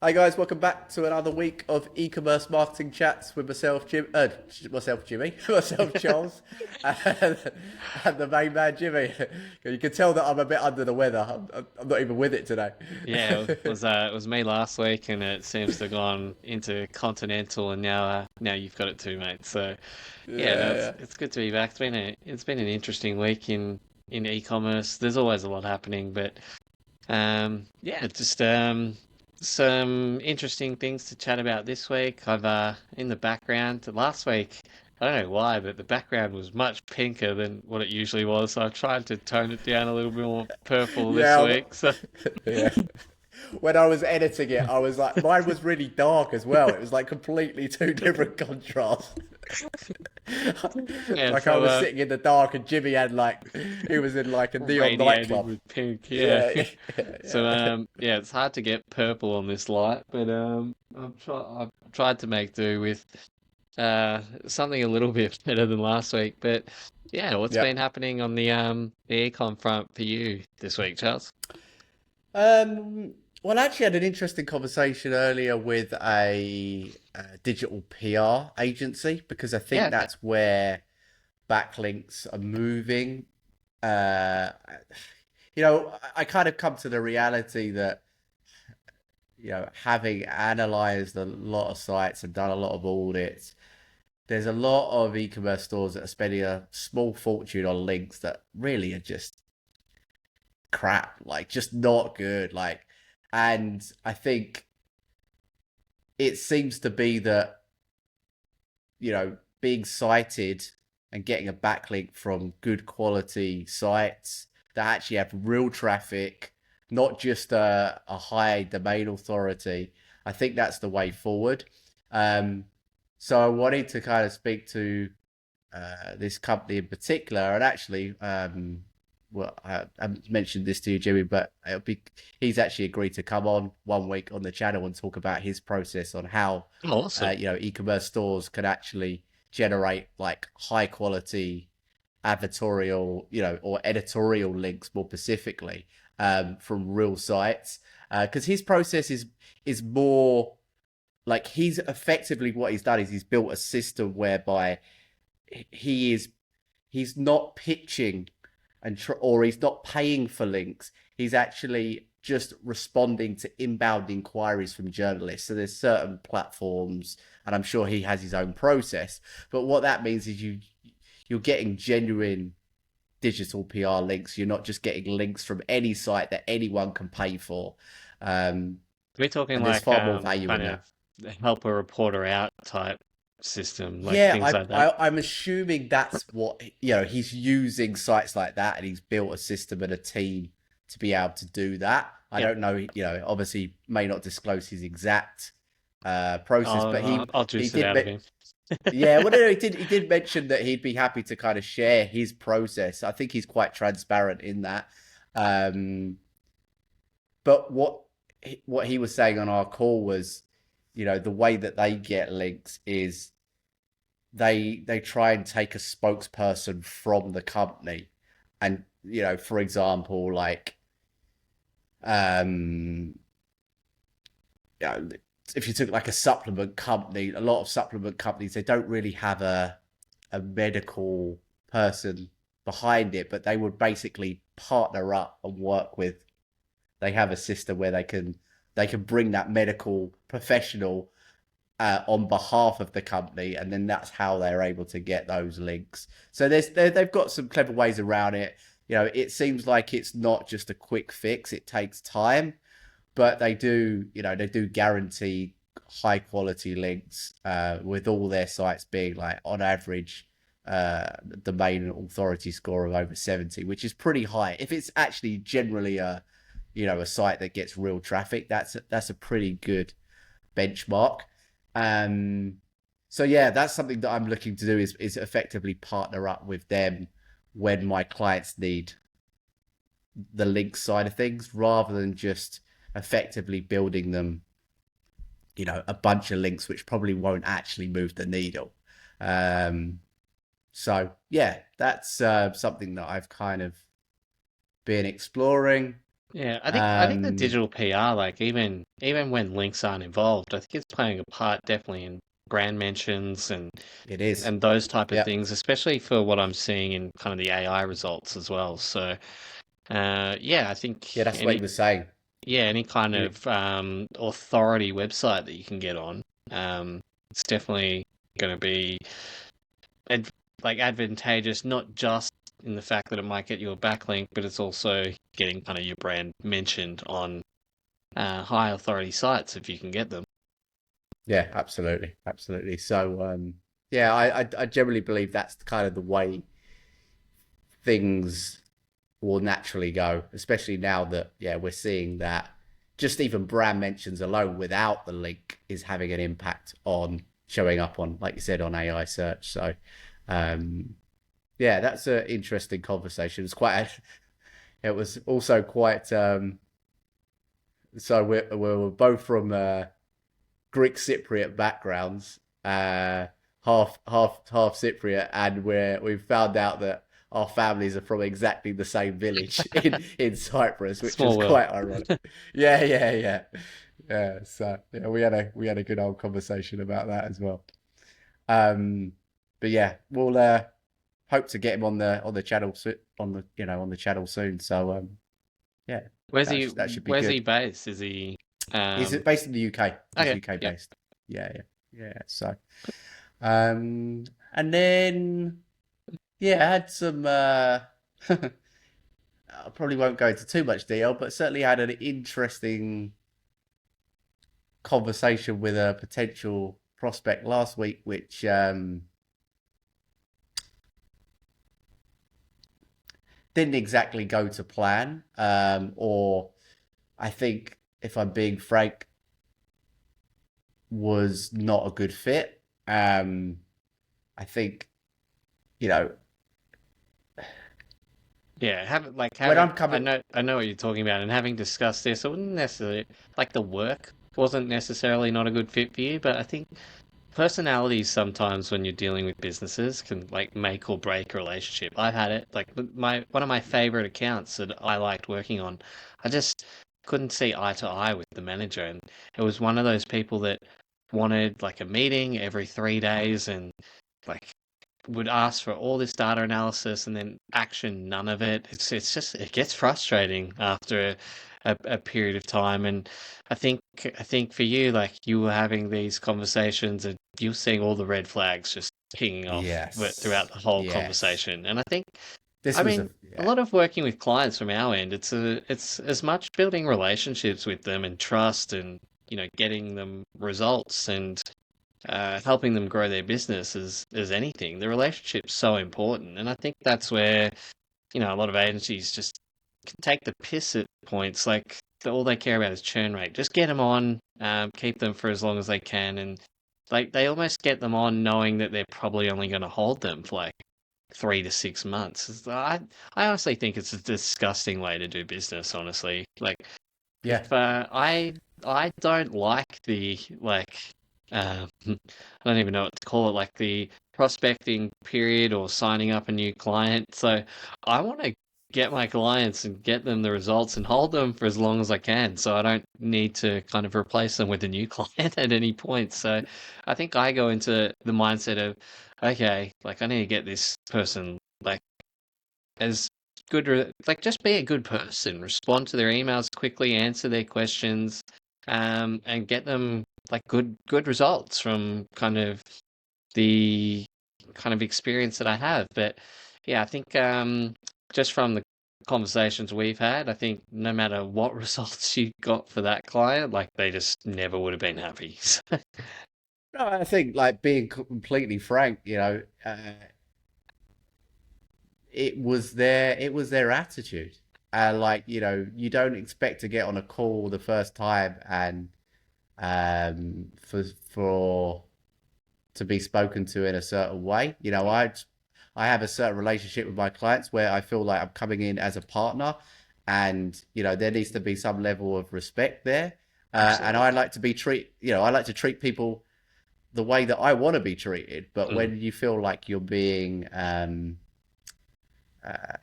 Hi guys, welcome back to another week of e-commerce marketing chats with myself Jimmy, myself Charles, and, and the main man Jimmy. You can tell that I'm a bit under the weather. I'm not even with it today. Yeah, it was me last week, and it seems to have gone into continental, and now you've got it too, mate. So yeah, no, Yeah, it's good to be back. It's been an interesting week in e-commerce. There's always a lot happening, but yeah, just some interesting things to chat about this week. I've in the background last week. I don't know why, but the background was much pinker than what it usually was. So I tried to tone it down a little bit more purple this yeah, week. So yeah. When I was editing it, I was like, mine was really dark as well. It was like completely two different contrasts. yeah, Like I so was sitting in the dark and Jimmy had like he was in like a neon radiated nightclub. with pink. Yeah. Yeah, So yeah, yeah, it's hard to get purple on this light, but I've tried to make do with something a little bit better than last week. But yeah, what's yeah. been happening on the econ front for you this week, Charles? Um, well, I actually had an interesting conversation earlier with a digital PR agency because I Yeah, think okay. that's where backlinks are moving. Uh, I kind of come to the reality that, having analyzed a lot of sites and done a lot of audits, there's a lot of e-commerce stores that are spending a small fortune on links that really are just crap, like just not good. And I think it seems to be that, being cited and getting a backlink from good quality sites that actually have real traffic, not just a high domain authority. I think that's the way forward. Um, so I wanted to kind of speak to this company in particular, and actually, well, I mentioned this to you, Jimmy, but he's actually agreed to come on one week on the channel and talk about his process on how, Oh, awesome. e-commerce stores can actually generate like high quality advertorial, or editorial links more specifically, from real sites. Because his process is more like he's effectively what he's done is he's built a system whereby he is he's not pitching or he's not paying for links. He's actually just responding to inbound inquiries from journalists. So there's certain platforms, and I'm sure he has his own process. But what that means is you're getting genuine digital PR links. You're not just getting links from any site that anyone can pay for. Um, We're talking and there's like far more value in kind of that. help a reporter out type system, like Yeah, things like that. I'm assuming that's what he's using sites like that, and he's built a system and a team to be able to do that. I Yeah. don't know, obviously may not disclose his exact process, but I'll he juice it did out of him. yeah, well, no, he did mention that he'd be happy to kind of share his process. I think he's quite transparent in that. Um, but what he was saying on our call was, the way that they get links is they try and take a spokesperson from the company, and for example, like, um if you took like a supplement company, a lot of supplement companies, they don't really have a medical person behind it, but they would basically partner up and work with. They have a system where they can bring that medical professional on behalf of the company, and then that's how they're able to get those links. So they've got some clever ways around it. It seems like it's not just a quick fix; it takes time, but they do guarantee high quality links, with all their sites being like on average, domain authority score of over 70, which is pretty high. If it's actually generally a site that gets real traffic, that's a pretty good benchmark. Um, so yeah, that's something that I'm looking to do is effectively partner up with them when my clients need the link side of things, rather than just effectively building them, a bunch of links which probably won't actually move the needle. Um, so yeah, that's something that I've kind of been exploring. Yeah, I think the Um, digital PR, like even when links aren't involved, I think it's playing a part definitely in brand mentions it is. and those type of Yeah. things, especially for what I'm seeing in kind of the AI results as well. So, yeah, I Yeah, think that's what he was saying. any kind You- of authority website that you can get on, it's definitely going to be ad like advantageous, not just in the fact that it might get you a backlink, but it's also getting kind of your brand mentioned on high authority sites if you can get them. Yeah, absolutely. Absolutely. So, yeah, I generally believe that's kind of the way things will naturally go, especially now that, yeah, we're seeing that just even brand mentions alone without the link is having an impact on showing up on, like you said, on AI search. So, um, yeah, that's an interesting conversation. It was also quite, so we're both from Greek Cypriot backgrounds, half Cypriot, and we've found out that our families are from exactly the same village in Cyprus, which is Small world. quite ironic. Yeah, yeah, yeah, yeah. So yeah, we had a good old conversation about that as well. Um, but yeah, we'll hope to get him on the channel on the channel soon. So yeah, that should be Where's he good. based? Is he He's um based in the UK. He's okay, UK yeah. based. Yeah, yeah, yeah. So, and then yeah, I had some. I probably won't go into too much detail, but certainly had an interesting conversation with a potential prospect last week, which didn't exactly go to plan. Or I think, if I'm being frank, was not a good fit. I think you know Yeah, have like when having I'm coming. I know what you're talking about, and having discussed this, I wouldn't necessarily like the work wasn't necessarily not a good fit for you, but I think personalities sometimes when you're dealing with businesses can like make or break a relationship. I've had it like my one of my favorite accounts that I liked working on. I just couldn't see eye to eye with the manager, and it was one of those people that wanted like a meeting every 3 days and like would ask for all this data analysis and then action none of it. It's just it gets frustrating after a period of time. And I think for you, like you were having these conversations and you're seeing all the red flags just pinging off throughout Yes, the whole yes. conversation. And I think This I was mean a yeah, lot of working with clients from our end, it's as much building relationships with them and trust and getting them results and helping them grow their business as anything. The relationship's so important, and I think that's where a lot of agencies just can take the piss at points. Like all they care about is churn rate. Just get them on, keep them for as long as they can, and like they almost get them on knowing that they're probably only going to hold them for like 3 to 6 months. I honestly think it's a disgusting way to do business. Honestly, like yeah, if I don't like the like I don't even know what to call it, like the prospecting period or signing up a new client. So I want to get my clients and get them the results and hold them for as long as I can. So I don't need to kind of replace them with a new client at any point. So I think I go into the mindset of, okay, like I need to get this person like as good, like just be a good person, respond to their emails quickly, answer their questions, and get them like good results from kind of the kind of experience that I have. But yeah, I think just from the conversations we've had, I think no matter what results you got for that client, like they just never would have been happy. no, I think like being completely frank, it was their attitude, and like you don't expect to get on a call the first time and for to be spoken to in a certain way. I have a certain relationship with my clients where I feel like I'm coming in as a partner, and there needs to be some level of respect there. And I Absolutely. like to be I like to treat people the way that I want to be treated. But Mm. when you feel like you're being, uh,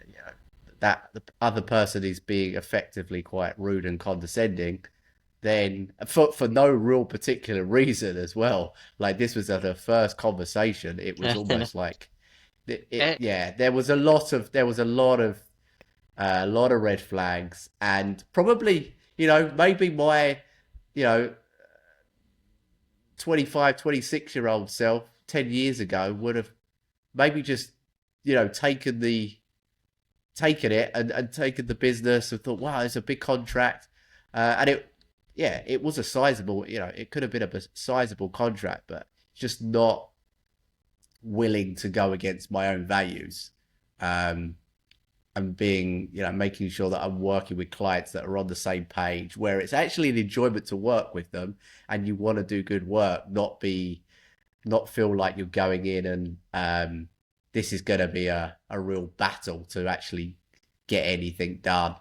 you know, that the other person is being effectively quite rude and condescending, then for no real particular reason as well. Like this was at a first conversation, it was almost like Eh, yeah, there was a lot of red flags, and probably maybe my you know 25, 26 year old self 10 years ago would have maybe just taken it and taken the business and thought, wow, it's a big contract. And it was a sizable, it could have been a sizable contract, but just not willing to go against my own values. Um, and making sure that I'm working with clients that are on the same page, where it's actually an enjoyment to work with them and you want to do good work, not feel like you're going in and this is going to be a real battle to actually get anything done,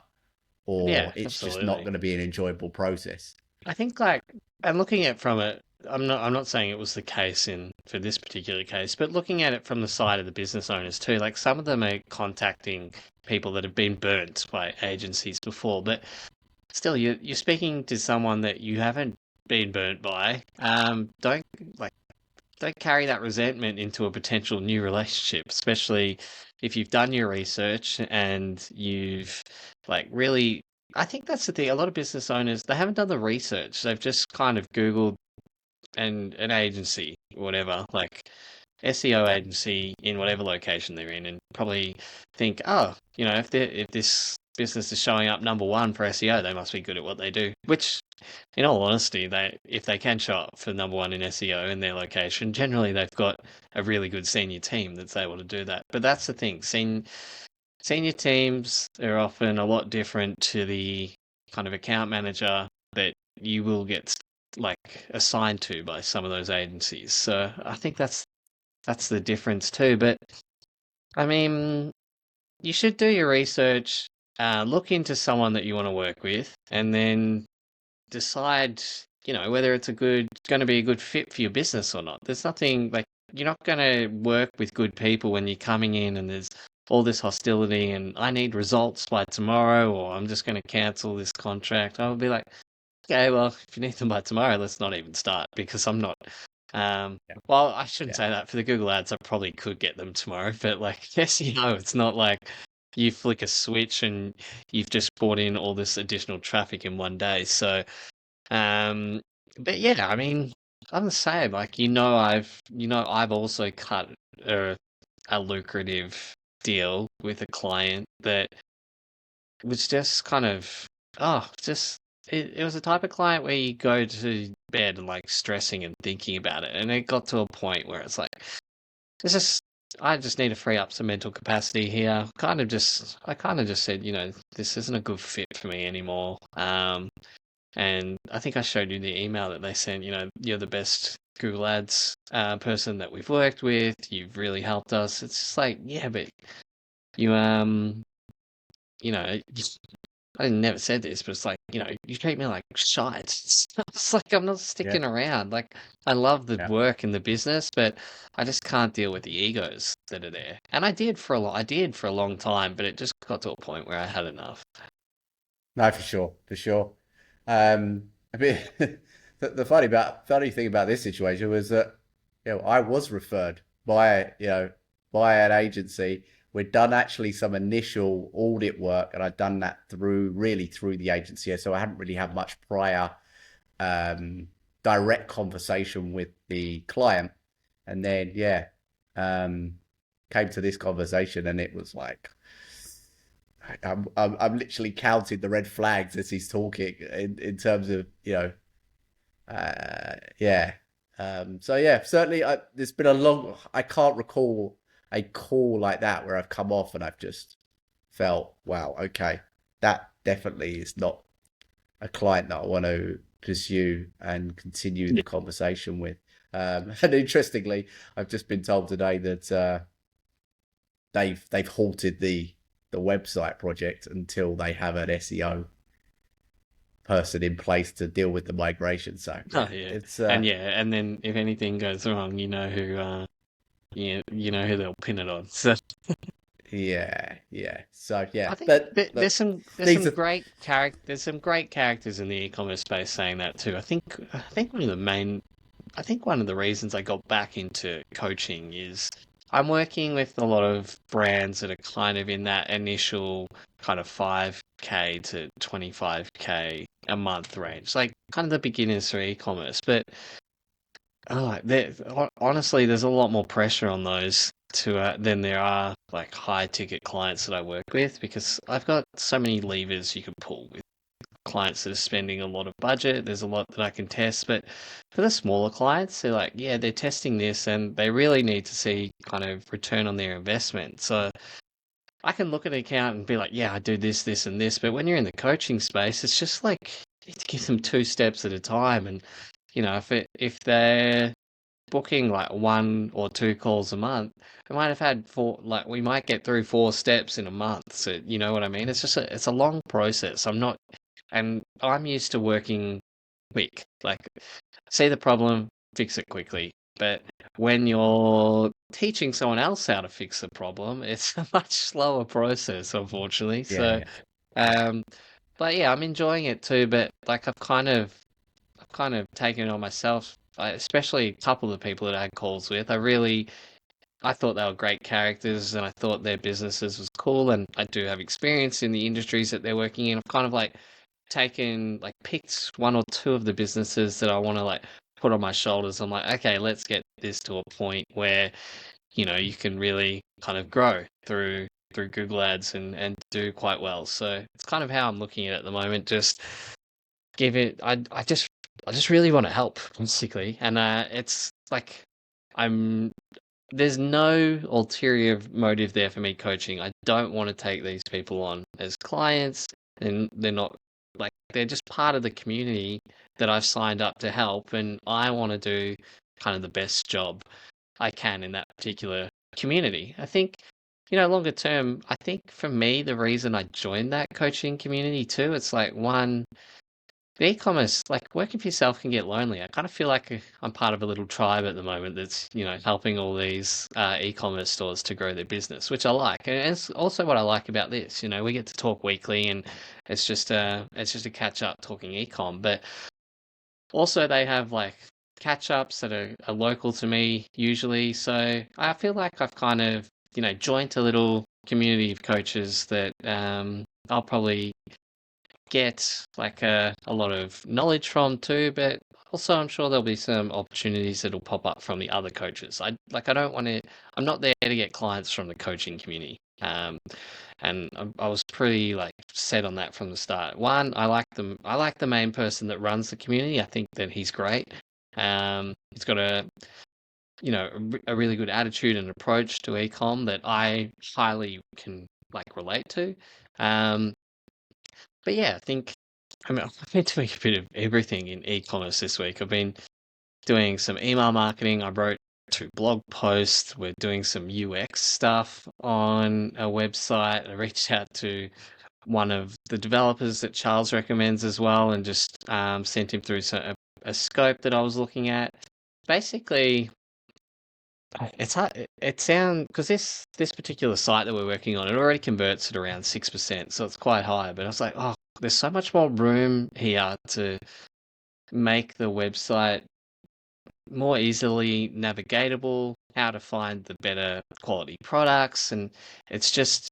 yeah, or it's just not absolutely. going to be an enjoyable process. I think like, and looking at it from it, I'm not saying it was the case in for this particular case, but looking at it from the side of the business owners too, like some of them are contacting people that have been burnt by agencies before, but still you're speaking to someone that you haven't been burnt by. Like don't carry that resentment into a potential new relationship, especially if you've done your research and you've like really. I think that's the thing. A lot of business owners, they haven't done the research. They've just kind of Googled an agency, whatever, like SEO Yeah, agency in whatever location they're in, and probably think, oh, if this business is showing up number one for SEO, they must be good at what they do. Which, in all honesty, if they can show up for number one in SEO in their location, generally they've got a really good senior team that's able to do that. But that's the thing. Senior teams are often a lot different to the kind of account manager that you will get like assigned to by some of those agencies. So I think that's the difference too. But I mean, you should do your research, look into someone that you want to work with, and then decide, whether it's going to be a good fit for your business or not. There's nothing like you're not going to work with good people when you're coming in and there's all this hostility and I need results by tomorrow or I'm just going to cancel this contract. I would be like, okay, well, if you need them by tomorrow, let's not even start because I'm not. Um, yeah, well, I shouldn't yeah, say that for the Google ads. I probably could get them tomorrow, but like, yes, it's not like you flick a switch and you've just brought in all this additional traffic in one day. So, um, but yeah, I mean, I'm the same. Like, I've also cut a, a lucrative deal with a client that was just kind of, just it was a type of client where you go to bed and like stressing and thinking about it, and it got to a point where it's like, it's just. I just need to free up some mental capacity here. I kind of just said, this isn't a good fit for me anymore. And I think I showed you the email that they sent, you're the best Google Ads person that we've worked with. You've really helped us. It's just like, yeah, but you, you know, you, I never said this, but it's like, you treat me like shite. It's like I'm not yeah, sticking around. Like I love the yeah. work and the business, but I just can't deal with the egos that are there. And I did for a long time, but it just got to a point where I had enough. No, for sure, for sure. I mean, the funny thing about this situation was that I was referred by an agency. We'd done actually some initial audit work, and I'd done that through the agency, so I hadn't really had much prior um, direct conversation with the client. And then um, came to this conversation, and it was like I'm literally counting the red flags as he's talking in terms of yeah. So yeah, certainly there's been a long. I can't recall a call like that where I've come off and I've just felt, wow, okay, that definitely is not a client that I want to pursue and continue the Yeah. conversation with. And interestingly, I've just been told today that they've halted the website project until they have an SEO person in place to deal with the migration. So Oh yeah, yeah. it's And then if anything goes wrong, you know who they'll pin it on. So Yeah. So yeah, I think but there's look, some these are great there's some great characters in the e-commerce space saying that too. I think one of the reasons I got back into coaching is I'm working with a lot of brands that are kind of in that initial kind of 5K to 25K a month range, like kind of the beginners for e-commerce. But honestly, there's a lot more pressure on those to than there are like high ticket clients that I work with because I've got so many levers you can pull with clients that are spending a lot of budget. There's a lot that I can test, but for the smaller clients, they're like, yeah, they're testing this and they really need to see kind of return on their investment. So I can look at an account and be like, yeah, I do this, this, and this. But when you're in the coaching space, it's just like you need to give them two steps at a time. And if they're booking like one or two calls a month, we might have had four, like we might get through four steps in a month. So you know what I mean? It's a long process. And I'm used to working quick. Like, see the problem, fix it quickly. But when you're teaching someone else how to fix the problem, it's a much slower process, unfortunately. So, yeah. um, but yeah, I'm enjoying it too. But like, I've kind of taken it on myself, especially a couple of the people that I had calls with. I thought they were great characters, and I thought their businesses was cool. And I do have experience in the industries that they're working in. I've kind of like picked one or two of the businesses that I want to like put on my shoulders. I'm like, okay, let's get this to a point where you can really kind of grow through Google Ads and do quite well. So it's kind of how I'm looking at it at the moment. Just give it. I just really want to help basically, and it's like I'm. There's no ulterior motive there for me coaching. I don't want to take these people on as clients, and they're not like they're just part of the community that I've signed up to help, and I want to do kind of the best job I can in that particular community. I think, longer term, I think for me, the reason I joined that coaching community too, it's like one, the e-commerce, like working for yourself can get lonely. I kind of feel like I'm part of a little tribe at the moment that's, helping all these e-commerce stores to grow their business, which I like. And it's also what I like about this. We get to talk weekly and it's just a catch up talking e-com. But also they have like catch ups that are local to me usually. So I feel like I've kind of, joined a little community of coaches that I'll probably get like a lot of knowledge from too, but also I'm sure there'll be some opportunities that'll pop up from the other coaches. I don't want to. I'm not there to get clients from the coaching community. And I was pretty like set on that from the start. One, I like them. I like the main person that runs the community. I think that he's great. He's got a really good attitude and approach to ecom that I highly can like relate to. Um, but yeah, I've been doing a bit of everything in e-commerce this week. I've been doing some email marketing. I wrote two blog posts. We're doing some UX stuff on a website. I reached out to one of the developers that Charles recommends as well, and just sent him through a scope that I was looking at. Basically, it's hard. It sound because this particular site that we're working on, it already converts at around 6%, so it's quite high. But I was like, oh, there's so much more room here to make the website more easily navigatable, how to find the better quality products, and it's just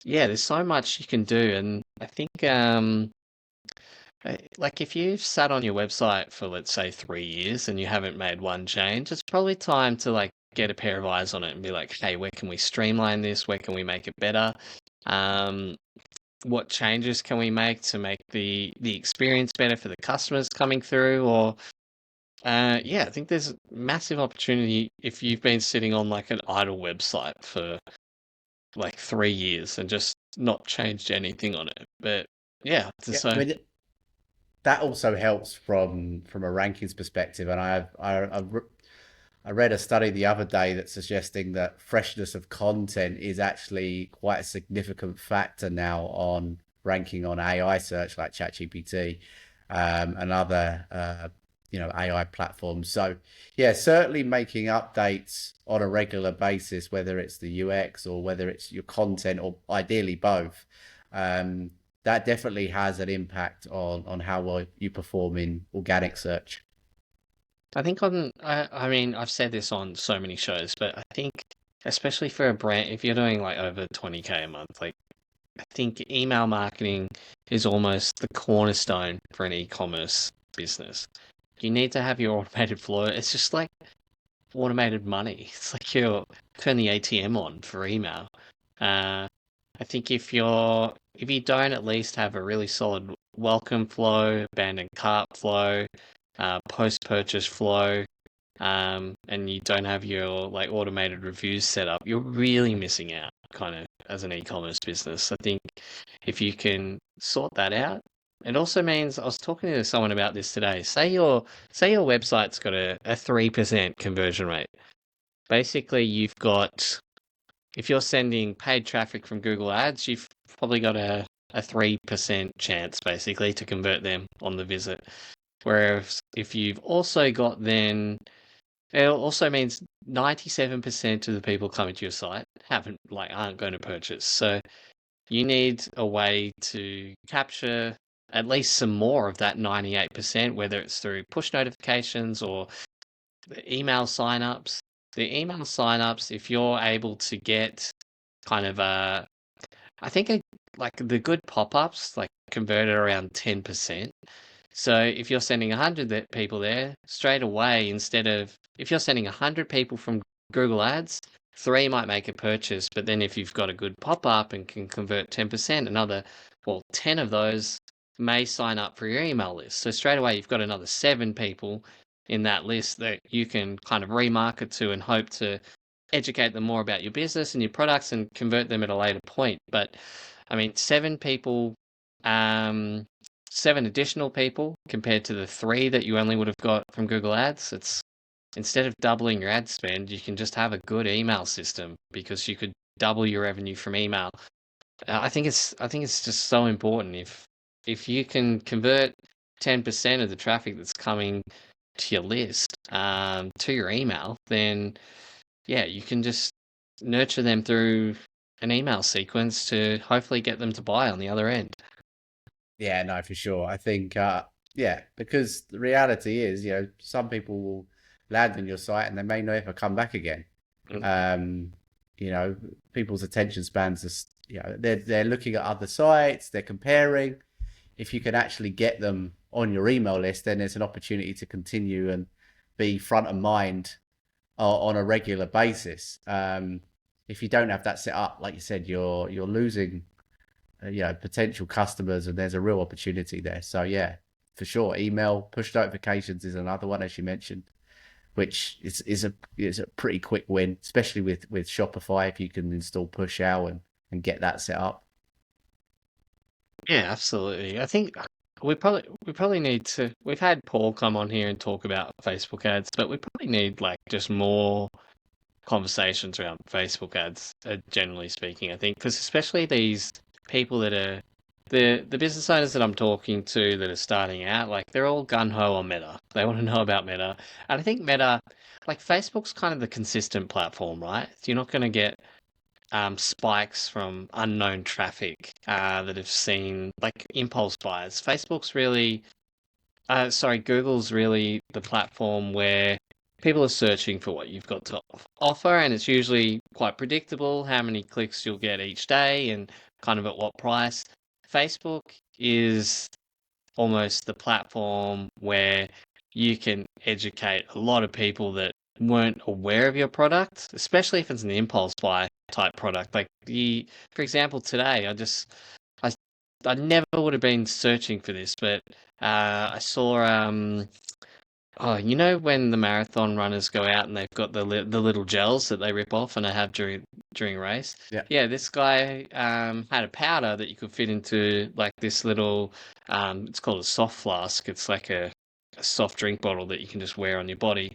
yeah, there's so much you can do, and I think like if you've sat on your website for let's say 3 years and you haven't made one change, it's probably time to like get a pair of eyes on it and be like, hey, where can we streamline this? Where can we make it better? Um, what changes can we make to make the experience better for the customers coming through? Or yeah, I think there's massive opportunity if you've been sitting on like an idle website for like 3 years and just not changed anything on it. But yeah, Yeah, I so mean that also helps from a rankings perspective. And I read a study the other day that's suggesting that freshness of content is actually quite a significant factor now on ranking on AI search like ChatGPT and other AI platforms. So yeah, certainly making updates on a regular basis, whether it's the UX or whether it's your content or ideally both. Um, that definitely has an impact on how well you perform in organic search. I think I mean, I've said this on so many shows, but I think especially for a brand, if you're doing like over 20K a month, like I think email marketing is almost the cornerstone for an e-commerce business. You need to have your automated flow. It's just like automated money. It's like you turn the ATM on for email. Uh, I think if you don't at least have a really solid welcome flow, abandoned cart flow, post-purchase flow, and you don't have your like automated reviews set up, you're really missing out kind of as an e-commerce business. I think if you can sort that out, it also means I was talking to someone about this today. Say your website's got a 3% conversion rate. Basically, you've got if you're sending paid traffic from Google Ads, you've probably got a 3% chance basically to convert them on the visit. Whereas if you've also got then it also means 97% of the people coming to your site aren't going to purchase. So you need a way to capture at least some more of that 98%, whether it's through push notifications or the email signups. The email signups, if you're able to get kind of I think like the good pop-ups like converted around 10%. So if you're sending 100 people there, straight away, instead of if you're sending 100 people from Google Ads, three might make a purchase. But then if you've got a good pop-up and can convert 10%, well, 10 of those may sign up for your email list. So straight away, you've got another seven people in that list that you can kind of remarket to and hope to educate them more about your business and your products and convert them at a later point. But I mean, um, seven additional people compared to the three that you only would have got from Google Ads. It's instead of doubling your ad spend, you can just have a good email system because you could double your revenue from email. I think it's just so important if you can convert 10% of the traffic that's coming to your list to your email, then yeah, you can just nurture them through an email sequence to hopefully get them to buy on the other end. Yeah, no, for sure. I think, yeah, because the reality is, some people will land on your site and they may never come back again. Mm. Um, you know, people's attention spans are, they're looking at other sites, they're comparing. If you can actually get them on your email list, then there's an opportunity to continue and be front of mind on a regular basis. If you don't have that set up, like you said, you're losing potential customers, and there's a real opportunity there. So yeah, for sure, email push notifications is another one, as you mentioned, which is a pretty quick win, especially with Shopify if you can install push out and get that set up. Yeah, absolutely. I think we probably need to. We've had Paul come on here and talk about Facebook ads, but we probably need like just more conversations around Facebook ads, generally speaking. I think because especially these people that are the business owners that I'm talking to that are starting out, like they're all gun ho on Meta. They want to know about Meta, and I think Meta, like Facebook's kind of the consistent platform, right? You're not going to get spikes from unknown traffic that have seen like impulse buyers. Google's really the platform where people are searching for what you've got to offer, and it's usually quite predictable how many clicks you'll get each day and kind of at what price. Facebook is almost the platform where you can educate a lot of people that weren't aware of your product, especially if it's an impulse buy type product. For example, today I, I never would have been searching for this, but I saw oh, you know when the marathon runners go out and they've got the little gels that they rip off and they have during a race. Yeah. Yeah, this guy had a powder that you could fit into like this little it's called a soft flask. It's like a soft drink bottle that you can just wear on your body.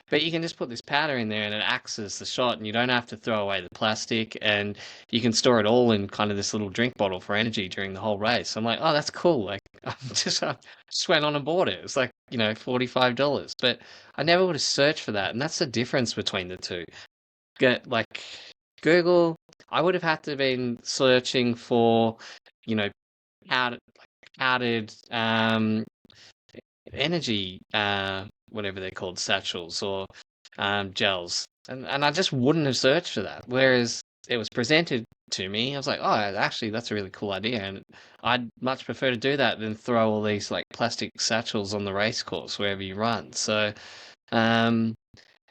But you can just put this powder in there and it acts as the shot, and you don't have to throw away the plastic, and you can store it all in kind of this little drink bottle for energy during the whole race. I'm like, oh, that's cool. Like, I just went on and bought it. It's like, $45. But I never would have searched for that. And that's the difference between the two. Get like Google, I would have had to been searching for, you know, powdered, powdered energy, whatever they're called, satchels or gels. And I just wouldn't have searched for that. Whereas it was presented to me, I was like, oh, actually, that's a really cool idea. And I'd much prefer to do that than throw all these like plastic satchels on the race course wherever you run. So, um,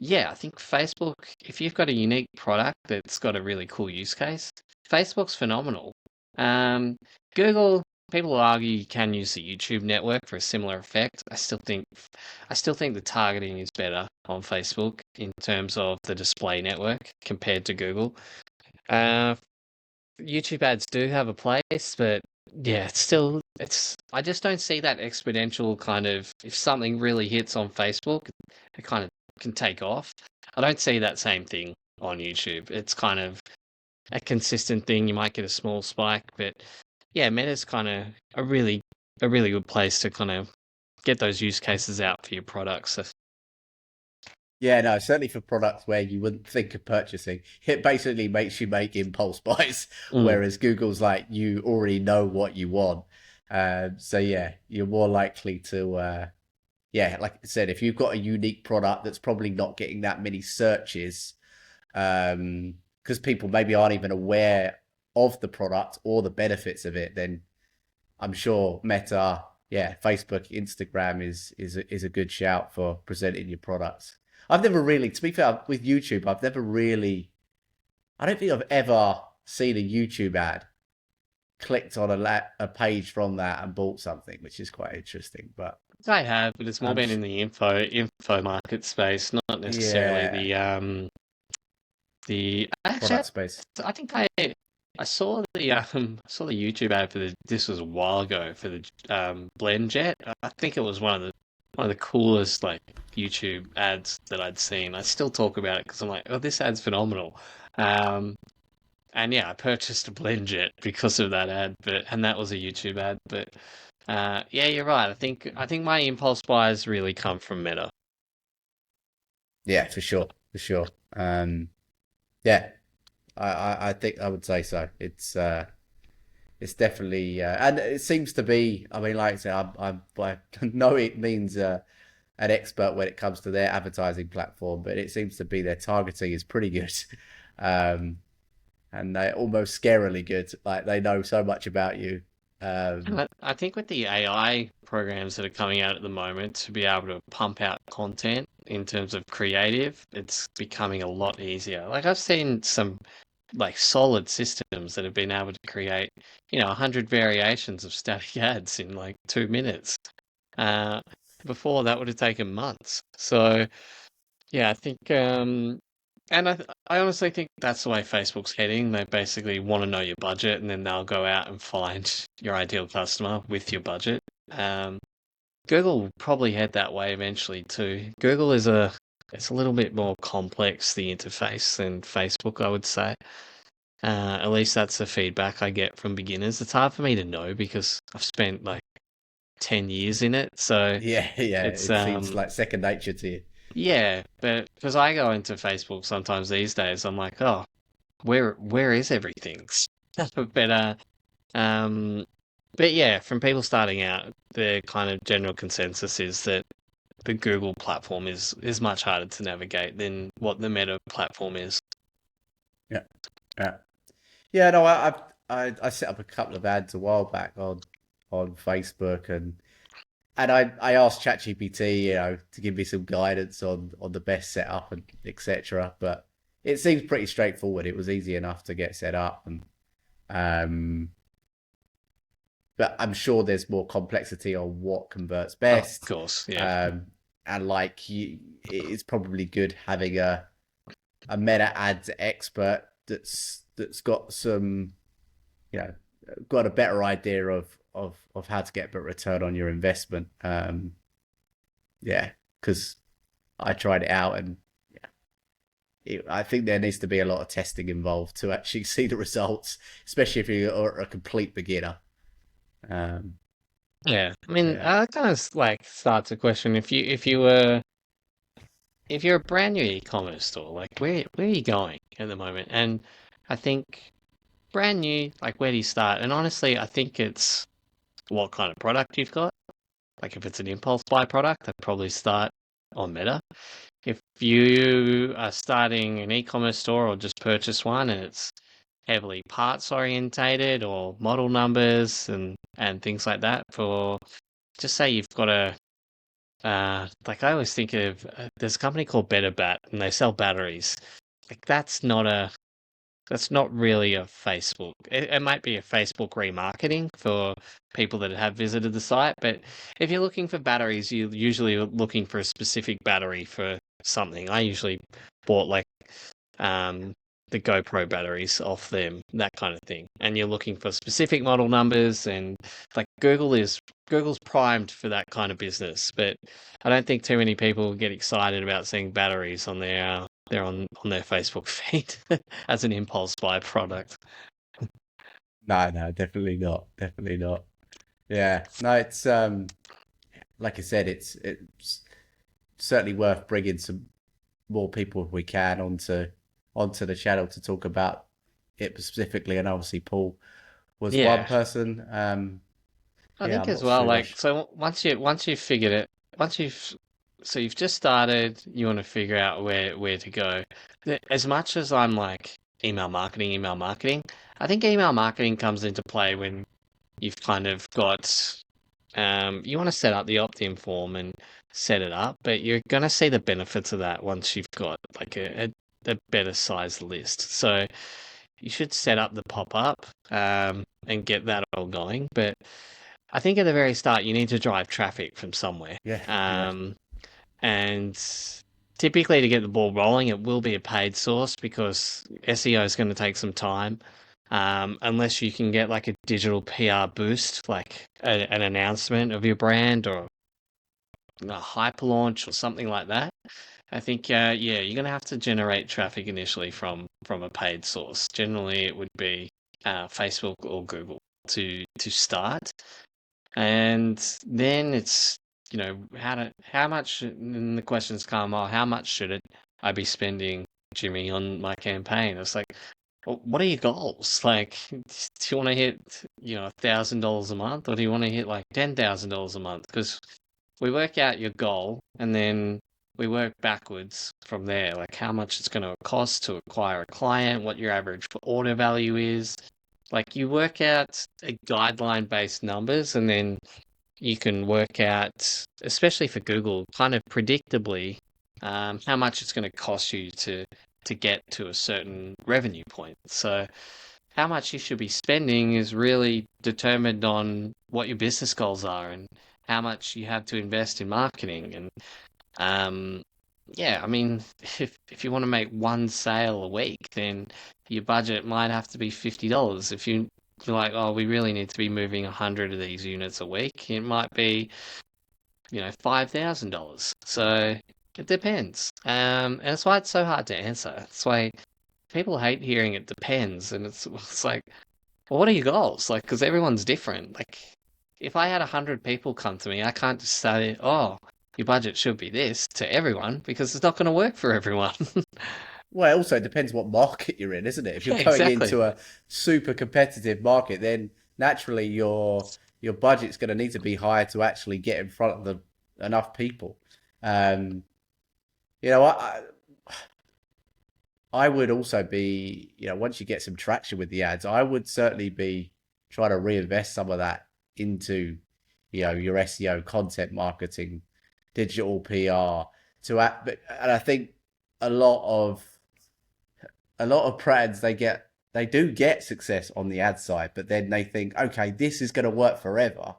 yeah, I think Facebook, if you've got a unique product that's got a really cool use case, Facebook's phenomenal. Um, Google, people will argue you can use the YouTube network for a similar effect. I still think the targeting is better on Facebook in terms of the display network compared to Google. Uh, YouTube ads do have a place, but yeah, I just don't see that exponential kind of, if something really hits on Facebook, it kind of can take off. I don't see that same thing on YouTube. It's kind of a consistent thing. You might get a small spike, but yeah, Meta's kind of a really good place to kind of get those use cases out for your products. So, Yeah, no, certainly for products where you wouldn't think of purchasing, it basically makes you make impulse buys. mm, Whereas Google's like, you already know what you want. So yeah, you're more likely to, yeah, like I said, if you've got a unique product that's probably not getting that many searches, because people maybe aren't even aware of the product or the benefits of it, then I'm sure Meta, yeah, Facebook, Instagram is a good shout for presenting your products. I've never really, to be fair, with YouTube, I've never really, I don't think I've ever seen a YouTube ad, clicked on a page from that and bought something, which is quite interesting. But I have, but it's more I'm been in the info market space, not necessarily yeah, the actually product space. I think I saw the YouTube ad for this was a while ago for the blend jet. I think it was one of the coolest like YouTube ads that I'd seen. I still talk about it because I'm like, oh, this ad's phenomenal. Um, and yeah, I purchased a blend jet because of that ad, and that was a YouTube ad. But yeah, you're right. I think my impulse buys really come from Meta. Yeah, for sure, for sure. Yeah, I think I would say so. It's definitely, and it seems to be. I mean, like I say, I know it means an expert when it comes to their advertising platform, but it seems to be their targeting is pretty good, um, and they're almost scarily good. Like they know so much about you. And Um, I think with the AI programs that are coming out at the moment to be able to pump out content in terms of creative, it's becoming a lot easier. Like I've seen some like solid systems that have been able to create, 100 variations of static ads in like 2 minutes. Uh, Before that would have taken months. So yeah, I think, and I honestly think that's the way Facebook's heading. They basically want to know your budget, and then they'll go out and find your ideal customer with your budget. Um, Google will probably head that way eventually too. Google it's a little bit more complex, the interface, than Facebook, I would say. At least that's the feedback I get from beginners. It's hard for me to know because I've spent like 10 years in it, so yeah, yeah, it's it seems like second nature to you. yeah, but because I go into Facebook sometimes these days, I'm like, oh, where is everything? But um, but yeah, from people starting out, the kind of general consensus is that the Google platform is much harder to navigate than what the Meta platform is. Yeah, yeah, yeah. No, I set up a couple of ads a while back on Facebook, and I asked ChatGPT, to give me some guidance on the best setup and etc. But it seems pretty straightforward. It was easy enough to get set up, and um, but I'm sure there's more complexity on what converts Oh, of best. course, yeah. Um, and like it's probably good having a meta ads expert that's got some, you know, got a better idea of how to get a better return on your investment. Yeah, because I tried it out, and I think there needs to be a lot of testing involved to actually see the results, especially if you're a complete beginner. Um, Yeah, I mean, yeah, that kind of like starts a question. If you're a brand new e-commerce store, like where are you going at the moment? And I think brand new, like where do you start? And honestly, I think it's what kind of product you've got. Like if it's an impulse buy product, I'd probably start on Meta. If you are starting an e-commerce store or just purchase one and it's heavily parts orientated or model numbers and things like that, for just say you've got a like I always think of there's a company called Better Bat and they sell batteries. Like that's not really a Facebook. It might be a Facebook remarketing for people that have visited the site, but if you're looking for batteries, you're usually looking for a specific battery for something. I usually bought like um, the GoPro batteries off them, that kind of thing. And you're looking for specific model numbers, and like Google's primed for that kind of business. But I don't think too many people get excited about seeing batteries on on their Facebook feed as an impulse buy product. no, no, definitely not, definitely not. Yeah, no, it's like I said, it's certainly worth bringing some more people if we can onto the channel to talk about it specifically. And obviously, Paul was one Yeah, person. I Yeah, think I'm as not well. sure. Like so, once you've figured it, once you've so you've just started, you want to figure out where to go. As much as I'm like email marketing, I think email marketing comes into play when you've kind of got you want to set up the opt-in form and set it up, but you're gonna see the benefits of that once you've got like a better sized list. So you should set up the pop-up and get that all going. But I think at the very start, you need to drive traffic from somewhere. Yeah, yeah. Um, and typically, to get the ball rolling, it will be a paid source because SEO is going to take some time. Unless you can get like a digital PR boost, like an announcement of your brand or a hype launch or something like that. I think, yeah, you're going to have to generate traffic initially from a paid source. Generally, it would be Facebook or Google to start. And then it's, how much, and the questions come, oh, how much should I be spending, Jimmy, on my campaign? It's like, well, what are your goals? Like, do you want to hit, $1,000 a month, or do you want to hit like $10,000 a month? Because we work out your goal and then we work backwards from there, like how much it's going to cost to acquire a client, what your average order value is. Like you work out a guideline based numbers and then you can work out, especially for Google, kind of predictably how much it's going to cost you to get to a certain revenue point. So how much you should be spending is really determined on what your business goals are and how much you have to invest in marketing. And um, yeah, I mean, if you want to make one sale a week, then your budget might have to be $50. If you're like, oh, we really need to be moving 100 of these units a week, it might be, $5,000. So it depends. And that's why it's so hard to answer. That's why people hate hearing it depends, and it's like, well, what are your goals? Like, because everyone's different. Like, if I had 100 people come to me, I can't just say, oh, your budget should be this to everyone because it's not going to work for everyone. Well, it also depends what market you're in, isn't it? If you're Yeah, going exactly. into a super competitive market, then naturally your budget's going to need to be higher to actually get in front of enough people. Um, you know, I would also be, once you get some traction with the ads, I would certainly be trying to reinvest some of that into, your SEO, content marketing, digital PR and I think a lot of a lot of brands they do get success on the ad side, but then they think, okay, this is going to work forever,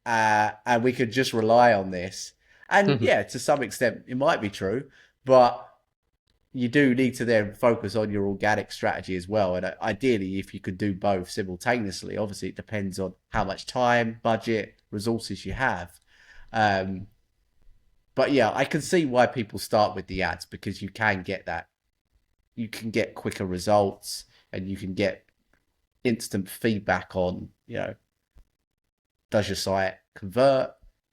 and we could just rely on this. And yeah, to some extent, it might be true, but you do need to then focus on your organic strategy as well. And ideally, if you could do both simultaneously, obviously it depends on how much time, budget, resources you have. Um, but yeah, I can see why people start with the ads, because you can get that, you can get quicker results, and you can get instant feedback on, does your site convert?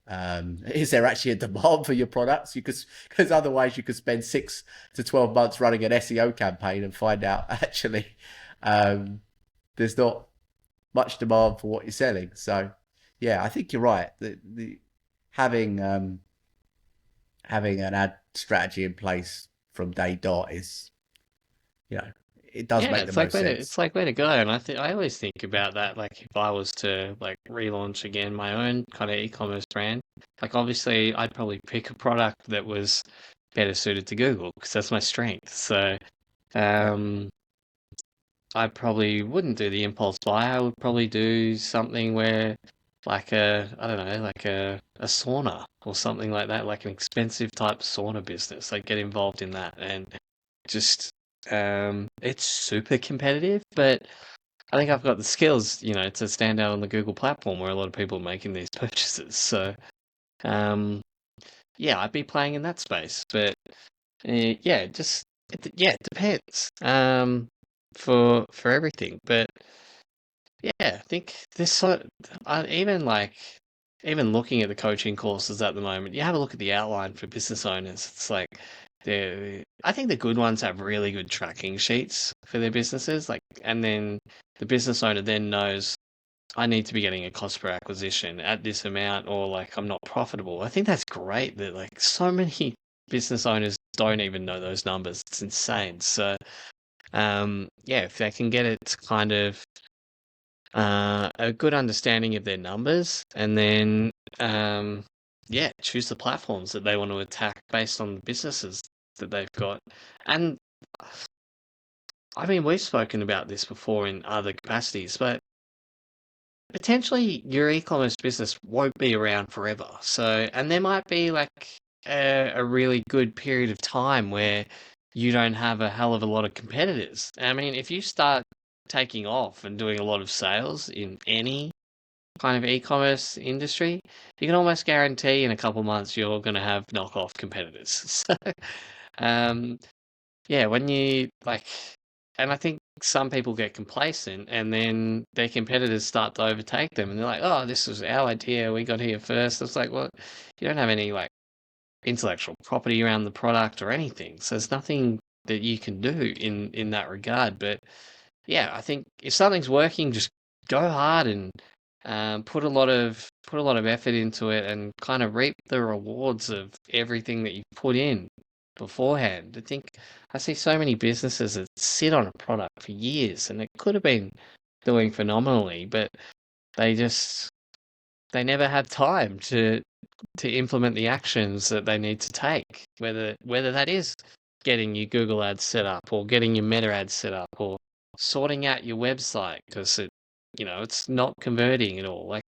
Is there actually a demand for your products? Because otherwise you could spend 6 to 12 months running an SEO campaign and find out actually um, there's not much demand for what you're selling. So yeah, I think you're right. The having having an ad strategy in place from day dot is, it does Yeah, make the most it's sense. like where to go, and I always think about that. Like if I was to like relaunch again my own kind of e-commerce brand, like obviously I'd probably pick a product that was better suited to Google because that's my strength. So Yeah. um, I probably wouldn't do the impulse buy. I would probably do something where like I don't know, like a sauna or something like that, like an expensive type sauna business. Like get involved in that and just it's super competitive, but I think I've got the skills, to stand out on the Google platform where a lot of people are making these purchases. So um yeah, I'd be playing in that space. But yeah, it depends. For everything. But yeah, I think this even like even looking at the coaching courses at the moment, you have a look at the outline for business owners. It's like I think the good ones have really good tracking sheets for their businesses. Like, and then the business owner then knows I need to be getting a cost per acquisition at this amount, or like I'm not profitable. I think that's great that like so many business owners don't even know those numbers. It's insane. So yeah, if they can get it to kind of a good understanding of their numbers, and then yeah, choose the platforms that they want to attack based on the businesses that they've got. And I mean, we've spoken about this before in other capacities, but potentially your e-commerce business won't be around forever. So, and there might be like a really good period of time where you don't have a hell of a lot of competitors. I mean, if you start taking off and doing a lot of sales in any kind of e-commerce industry, you can almost guarantee in a couple of months you're going to have knockoff competitors. So, um, yeah, when you like, and I think some people get complacent and then their competitors start to overtake them and they're like, oh, this was our idea. We got here first. It's like, well, you don't have any like intellectual property around the product or anything. So there's nothing that you can do in that regard. But yeah, I think if something's working, just go hard and put a lot of effort into it and kind of reap the rewards of everything that you put in beforehand. I think I see so many businesses that sit on a product for years and it could have been doing phenomenally, but they just they never have time to implement the actions that they need to take, whether that is getting your Google ads set up or getting your Meta ads set up or sorting out your website because it's not converting at all. Like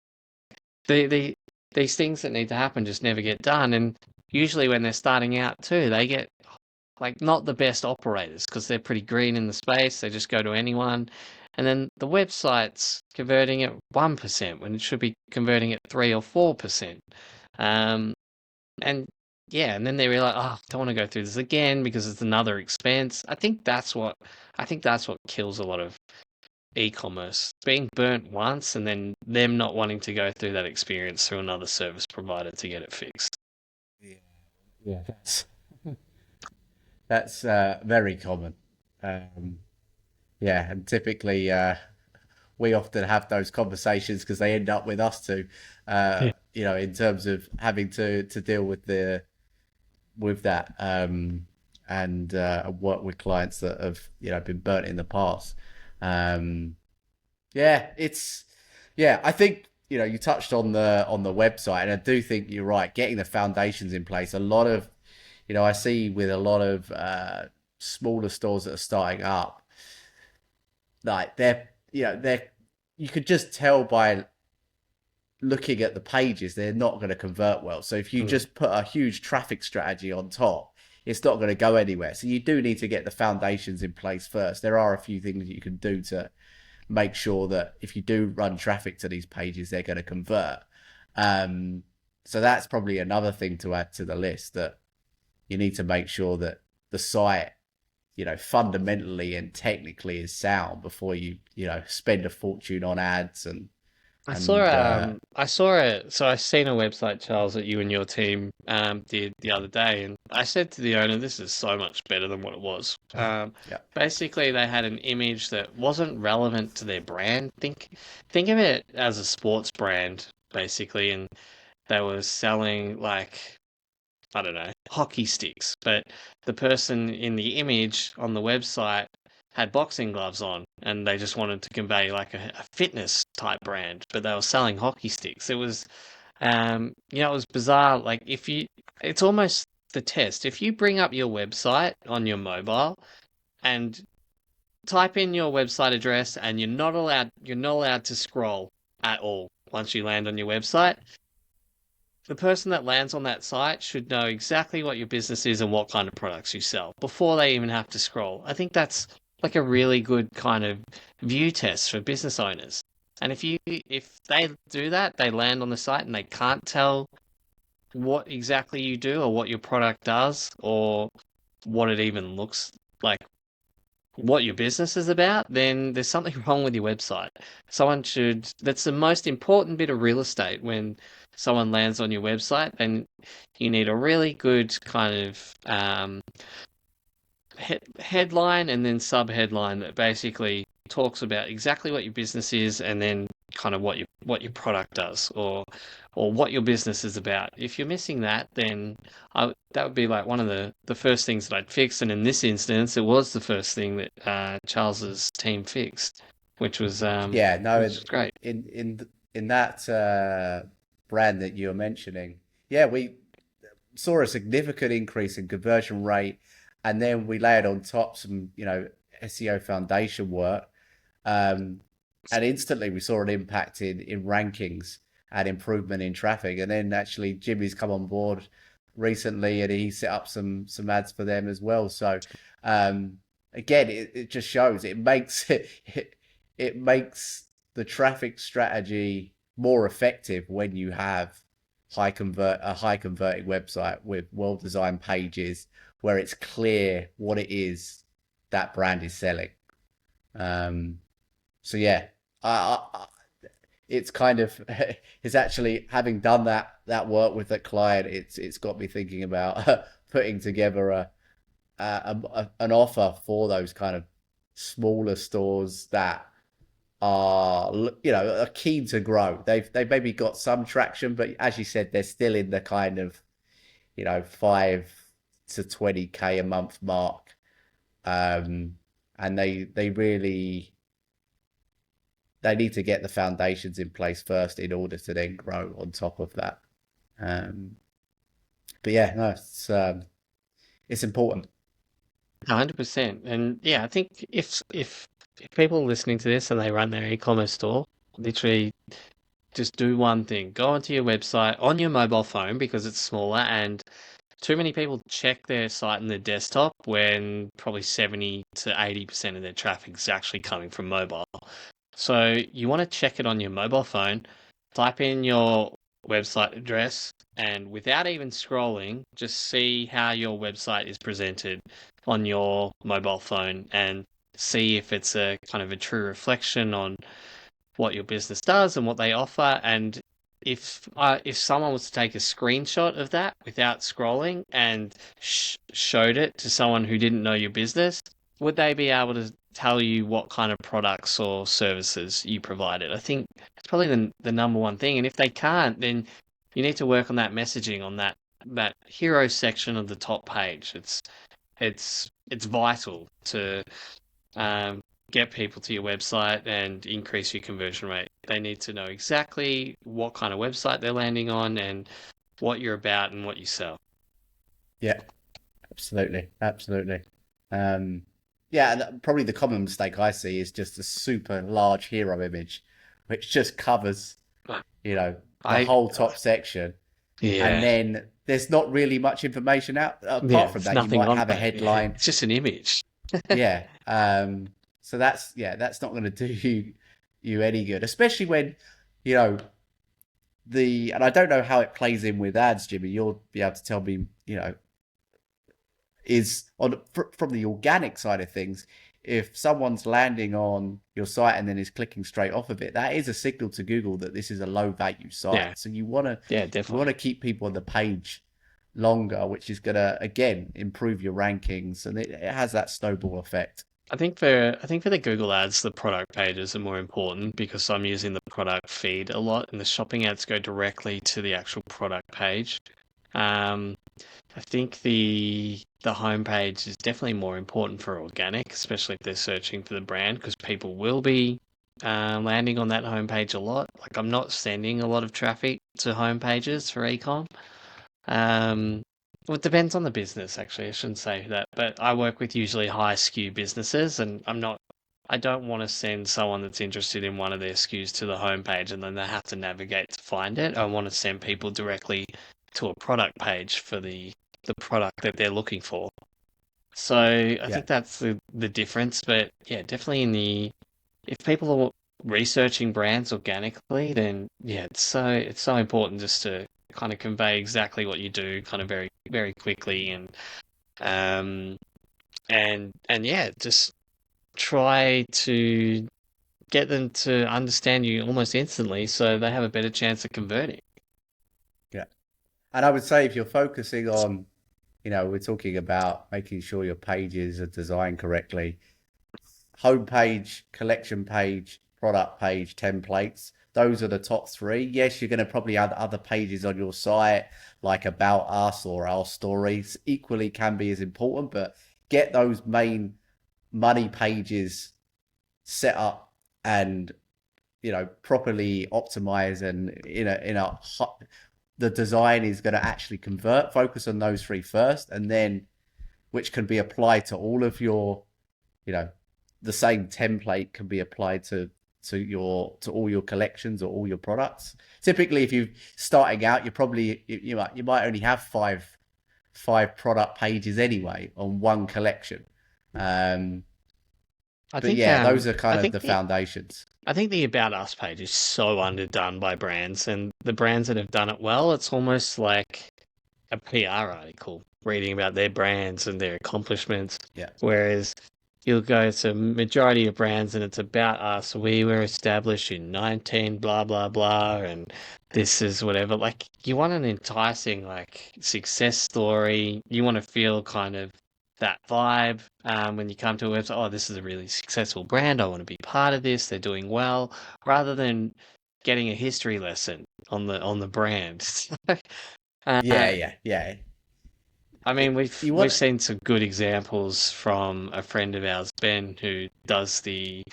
the these things that need to happen just never get done. And usually when they're starting out too, they get like not the best operators because they're pretty green in the space. They just go to anyone. And then the website's converting at 1% when it should be converting at 3 or 4%. Um, and yeah, and then they realize, oh, I don't want to go through this again because it's another expense. I think that's what kills a lot of e-commerce. Being burnt once and then them not wanting to go through that experience through another service provider to get it fixed. Yeah, yeah, that's very common. Um, yeah, and typically we often have those conversations because they end up with us too. Yeah. In terms of having to deal with the with that and work with clients that have been burnt in the past. Um, yeah, I think you touched on the website, and I do think you're right. Getting the foundations in place. A lot of I see with a lot of smaller stores that are starting up, like they're you could just tell by looking at the pages they're not going to convert well. So if you Mm. just put a huge traffic strategy on top, it's not going to go anywhere. So you do need to get the foundations in place first. There are a few things that you can do to make sure that if you do run traffic to these pages, they're going to convert. Um, So that's probably another thing to add to the list, that you need to make sure that the site, fundamentally and technically is sound before you spend a fortune on ads and So I seen a website, Charles, that you and your team did the other day, and I said to the owner, "This is so much better than what it was." yeah, Basically, they had an image that wasn't relevant to their brand. Think of it as a sports brand, basically, and they were selling like I don't know, hockey sticks, but the person in the image on the website had boxing gloves on and they just wanted to convey like a fitness type brand, but they were selling hockey sticks. It was, it was bizarre. Like it's almost the test. If you bring up your website on your mobile and type in your website address and you're not allowed to scroll at all once you land on your website, the person that lands on that site should know exactly what your business is and what kind of products you sell before they even have to scroll. I think that's like a really good kind of view test for business owners. And if they do that, they land on the site and they can't tell what exactly you do or what your product does or what it even looks like, what your business is about, then there's something wrong with your website. That's the most important bit of real estate. When someone lands on your website, then you need a really good kind of headline and then sub-headline that basically talks about exactly what your business is and then kind of what your product does or what your business is about. If you're missing that, then that would be like one of the first things that I'd fix. And in this instance, it was the first thing that Charles's team fixed, which was yeah. No, which was great. in that brand that you were mentioning, yeah, we saw a significant increase in conversion rate, and then we layered on top some, SEO foundation work, um, and instantly we saw an impact in rankings and improvement in traffic. And then actually Jimmy's come on board recently, and he set up some ads for them as well. So again, it just shows it makes the traffic strategy more effective when you have a high converting website with well designed pages where it's clear what it is that brand is selling. Um, so yeah, I it's kind of it's actually, having done that work with that client, it's got me thinking about putting together an offer for those kind of smaller stores that are keen to grow. They've maybe got some traction, but as you said, they're still in the kind of 5 to 20K a month mark, and they need to get the foundations in place first in order to then grow on top of that. Um, but yeah, no, it's important. 100%. And yeah, I think if people are listening to this and they run their e-commerce store, literally just do one thing. Go onto your website on your mobile phone because it's smaller, and too many people check their site on their desktop when probably 70 to 80% of their traffic is actually coming from mobile. So you want to check it on your mobile phone, type in your website address, and without even scrolling, just see how your website is presented on your mobile phone and see if it's a kind of a true reflection on what your business does and what they offer. And if someone was to take a screenshot of that without scrolling and showed it to someone who didn't know your business, would they be able to tell you what kind of products or services you provided? I think it's probably the number one thing. And if they can't, then you need to work on that messaging on that hero section of the top page. It's vital to um, get people to your website and increase your conversion rate. They need to know exactly what kind of website they're landing on and what you're about and what you sell. Yeah, absolutely, absolutely. Um, yeah, and probably the common mistake I see is just a super large hero image, which just covers, the I, whole top section, and yeah, then there's not really much information out. yeah, Apart from there's that, you nothing might on have a it. Yeah, headline. it's just an image. Yeah. So that's not going to do you any good, especially when, you know, and I don't know how it plays in with ads, Jimmy. You'll be able to tell me, is from the organic side of things. If someone's landing on your site and then is clicking straight off of it, that is a signal to Google that this is a low value Yeah, site. So you want to yeah, you want definitely. to keep people on the page longer, which is going to again improve your rankings, and it has that snowball effect. I think for the Google ads, the product pages are more important because I'm using the product feed a lot, and the shopping ads go directly to the actual product page. Um, I think the homepage is definitely more important for organic, especially if they're searching for the brand, because people will be landing on that homepage a lot. Like I'm not sending a lot of traffic to homepages for ecom. Um, well, it depends on the business, actually. I shouldn't say that, but I work with usually high SKU businesses, and I don't want to send someone that's interested in one of their SKUs to the homepage and then they have to navigate to find it. I want to send people directly to a product page for the product that they're looking for. So I Yeah, think that's the difference. But yeah, definitely if people are researching brands organically, then yeah, it's so important just to kind of convey exactly what you do, kind of very very quickly, um and yeah, just try to get them to understand you almost instantly, so they have a better chance of converting. yeah. And I would say if you're focusing on, we're talking about making sure your pages are designed correctly. Homepage, collection page, product page, templates. Those are the top three. Yes, you're going to probably add other pages on your site, like about us or our stories. Equally can be as important, but get those main money pages set up and properly optimized and the design is going to actually convert. Focus on those three first, and then which can be applied to all of your you know the same template can be applied to all your collections or all your products. Typically, if you're starting out, you might only have five product pages anyway on one collection. um I but think yeah, those are I kind of think the the foundations. I think the About Us page is so underdone by brands, and the brands that have done it well, it's almost like a PR article reading about their brands and their accomplishments. Yeah, Whereas you'll go to majority of brands and it's about us. We were established in 19 blah blah blah, and this is whatever. Like you want an enticing like success story. You want to feel kind of that vibe when you come to a website. Oh, this is a really successful brand. I want to be part of this. They're doing well, rather than getting a history lesson on the brand. yeah, uh, yeah, yeah. I mean, we've You we've want seen some good examples from a friend of ours, Ben, who does the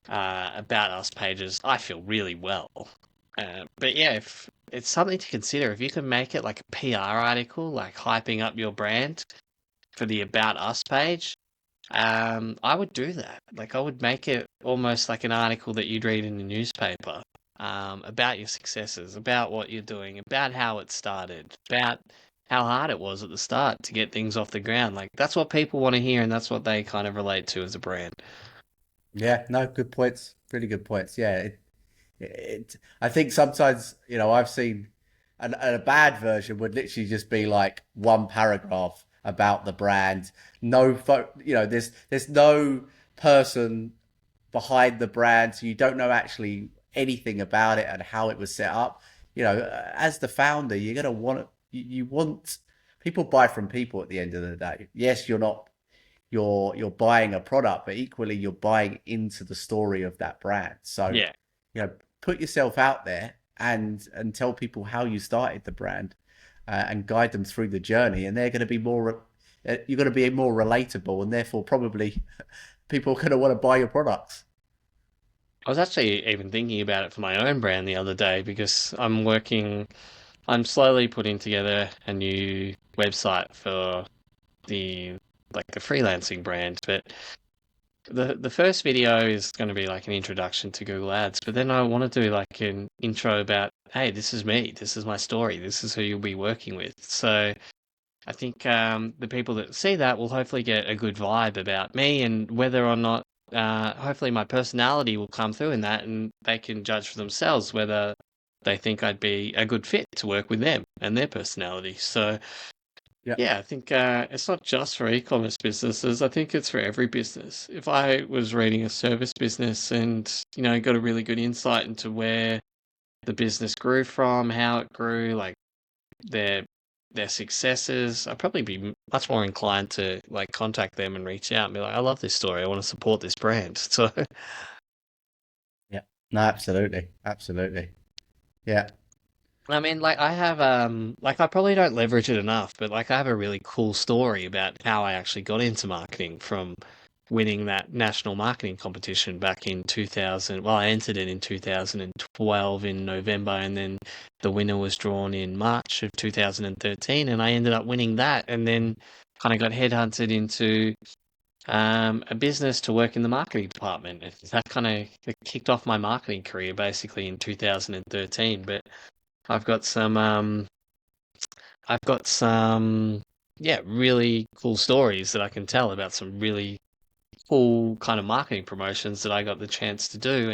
About Us pages. I feel really well. But yeah, if it's something to consider, if you can make it like a PR article, like hyping up your brand for the About Us page, I would do that. Like I would make it almost like an article that you'd read in the newspaper, about your successes, about what you're doing, about how it started, about how hard it was at the start to get things off the ground. Like that's what people want to hear, and that's what they kind of relate to as a brand. Yeah, no, good points, really good points. Yeah, I think sometimes, I've seen a bad version would literally just be like one paragraph about the brand. No, there's no person behind the brand, so you don't know actually anything about it and how it was set up. As the founder, you're gonna want you want people buy from people at the end of the day. Yes, you're buying a product, but equally you're buying into the story of that brand. So, Yeah. put yourself out there and tell people how you started the brand, and guide them through the journey, and they're going to be more. You're going to be more relatable, and therefore probably people are going to want to buy your products. I was actually even thinking about it for my own brand the other day because I'm slowly putting together a new website for the the freelancing brand, but the first video is going to be like an introduction to Google Ads, but then I want to do like an intro about, hey, this is me, this is my story, this is who you'll be working with. So I think the people that see that will hopefully get a good vibe about me and whether or not, hopefully my personality will come through in that, and they can judge for themselves whether they think I'd be a good fit to work with them and their personality. So Yeah. yeah, I think it's not just for e-commerce businesses. I think it's for every business. If I was reading a service business and, got a really good insight into where the business grew from, how it grew, like their their successes, I'd probably be much more inclined to like contact them and reach out and be like, I love this story. I want to support this brand. So Yeah. No, absolutely. Absolutely. Yeah. I mean, like I have, like I probably don't leverage it enough, but like I have a really cool story about how I actually got into marketing from winning that national marketing competition back in 2000. Well, I entered it in 2012 in November, and then the winner was drawn in March of 2013, and I ended up winning that, and then kind of got headhunted into a business to work in the marketing department. And that kind of kicked off my marketing career basically in 2013, but I've got some I've got some yeah, really cool stories that I can tell about some really cool kind of marketing promotions that I got the chance to do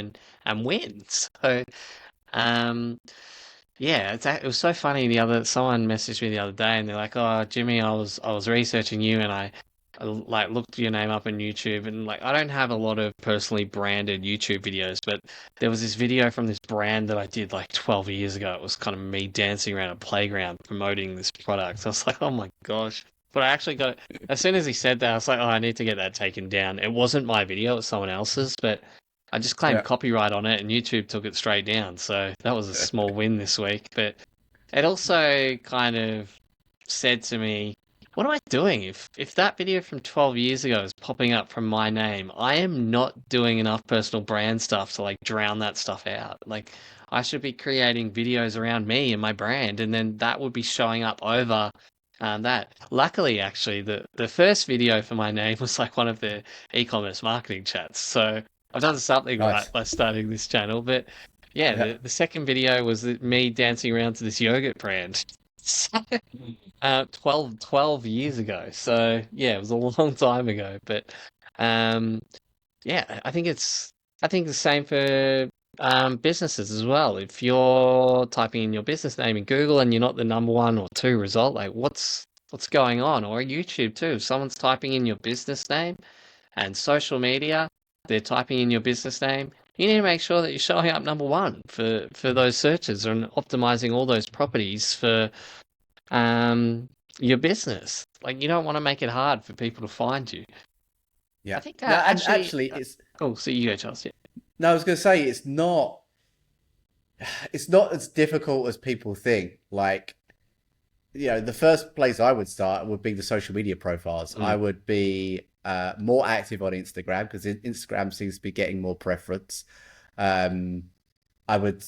and win. So um yeah, it was so funny. Someone messaged me the other day, and they're like, "Oh, Jimmy, I was researching you, and I like looked your name up on YouTube, and like I don't have a lot of personally branded YouTube videos, but there was this video from this brand that I did like 12 years ago. It was kind of me dancing around a playground promoting this product. I was like, oh my gosh. But I actually got it. As soon as he said that, I was like, oh, I need to get that taken down. It wasn't my video, it was someone else's, but I just claimed Yeah. copyright on it and YouTube took it straight down. So that was a small win this week. But it also kind of said to me, what am I doing? If that video from 12 years ago is popping up from my name, I am not doing enough personal brand stuff to like drown that stuff out. Like I should be creating videos around me and my brand, and then that would be showing up over that. Luckily, actually, the first video for my name was like one of the e-commerce marketing chats. So I've done something right Nice. by starting this channel. But yeah, Yeah. the second video was me dancing around to this yogurt brand. 12 years ago. So yeah, it was a long time ago. But um, yeah, I think the same for businesses as well. If you're typing in your business name in Google and you're not the number one or two result, like what's going on? Or YouTube too. If someone's typing in your business name and social media, they're typing in your business name. You need to make sure that you're showing up number one for those searches and optimizing all those properties for your business. Like you don't want to make it hard for people to find you. I Yeah. think No, and actually, actually, it's oh, so you go, Charles. Yeah. no. I was going to say it's not as difficult as people think. Like, the first place I would start would be the social media profiles. I Mm. would be more active on Instagram because Instagram seems to be getting more preference. Um, I would,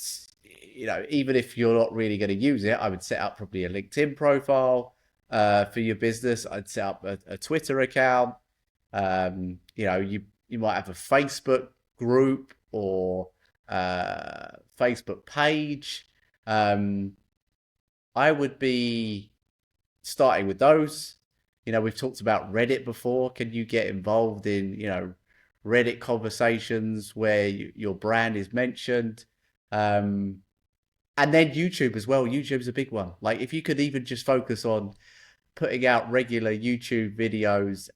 even if you're not really going to use it, I would set up probably a LinkedIn profile for your business. I'd set up a Twitter account. You might have a Facebook group or Facebook page. Um, I would be starting with those. We've talked about Reddit before. Can you get involved in, Reddit conversations where your brand is mentioned? Um, and then YouTube as well. YouTube's a big one. Like if you could even just focus on putting out regular YouTube videos